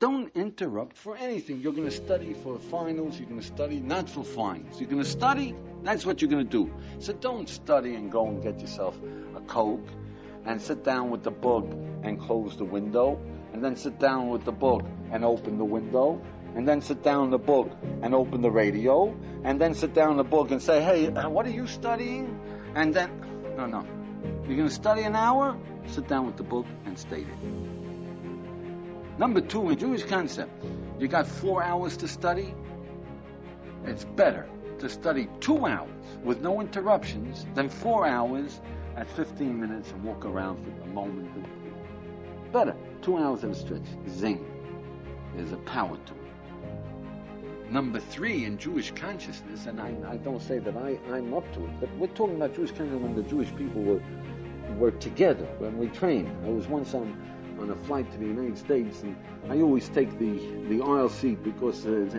Don't interrupt for anything. You're going to study for finals. You're going to study not for finals. You're going to study. That's what you're going to do. So don't study and go and get yourself a Coke and sit down with the book and close the window, and then sit down with the book and open the window, and then sit down the book and open the radio, and then sit down the book and say, hey, what are you studying? And then, no. You're going to study an hour? Sit down with the book and stay there. Number 2, in Jewish concept, you got 4 hours to study. It's better to study 2 hours with no interruptions than 4 hours at 15 minutes and walk around for a moment. Better, 2 hours at a stretch. Zing. There's a power to it. Number 3, in Jewish consciousness, and I don't say that I'm up to it, but we're talking about Jewish consciousness when the Jewish people were together, when we trained. I was once on a flight to the United States, and I always take the aisle seat because, and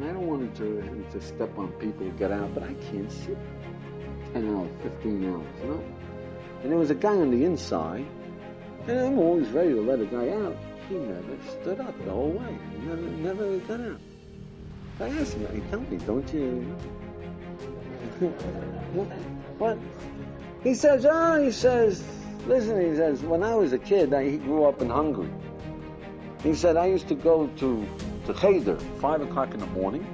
I don't want to step on people, get out, but I can't sit 10 hours, 15 hours, And there was a guy on the inside, and I'm always ready to let a guy out. He never stood up the whole way. He never got out. I asked him, hey, tell me, don't you? What? He says, listen, he says, when I was a kid, he grew up in Hungary. He said, I used to go to Cheder, 5 o'clock in the morning,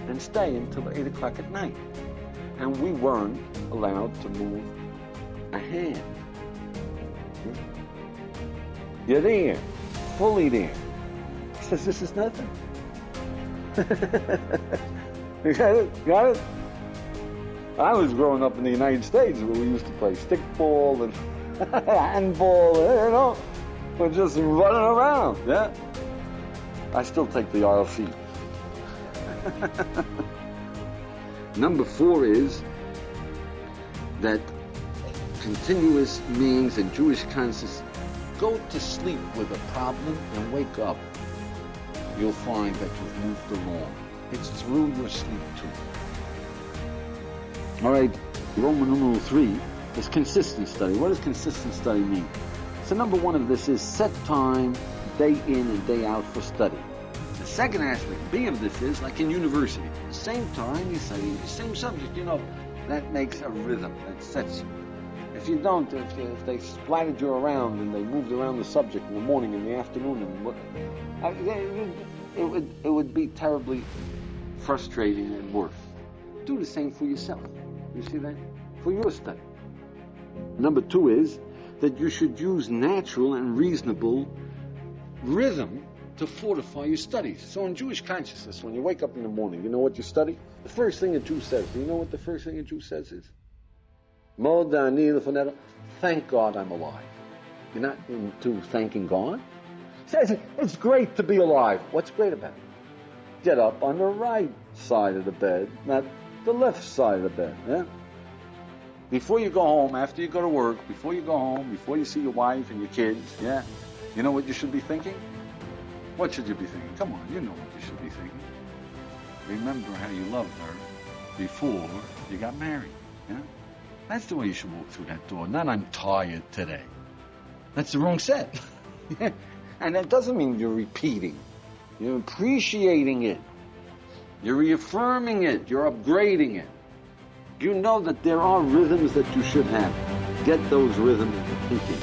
and stay until 8 o'clock at night. And we weren't allowed to move a hand. You're there, fully there. He says, this is nothing. You got it? I was growing up in the United States where we used to play stickball and handball, we're just running around, yeah? I still take the aisle seat. Number 4 is that continuous means in Jewish consciousness, go to sleep with a problem and wake up. You'll find that you've moved along. It's through your sleep too. All right, Roman numeral 3 is consistent study. What does consistent study mean? So number 1 of this is set time, day in and day out for study. The second aspect, B of this is, like in university, the same time you study the same subject, that makes a rhythm, that sets you. If you don't, if they splattered you around and they moved around the subject in the morning, in the afternoon, it would be terribly frustrating and worse. Do the same for yourself. You see that? For your study. Number 2 is that you should use natural and reasonable rhythm to fortify your studies. So in Jewish consciousness, when you wake up in the morning, you know what you study? The first thing a Jew says, do you know what the first thing a Jew says is? Thank God I'm alive. You're not into thanking God? Says it's great to be alive. What's great about it? Get up on the right side of the bed, not the left side of the bed. Yeah? Before you go home, after you go to work, before you go home, before you see your wife and your kids, yeah, you know what you should be thinking? What should you be thinking? Come on, you know what you should be thinking. Remember how you loved her before you got married. Yeah? That's the way you should walk through that door. Not I'm tired today. That's the wrong set. And that doesn't mean you're repeating. You're appreciating it. You're reaffirming it. You're upgrading it. You know that there are rhythms that you should have. Get those rhythms thinking.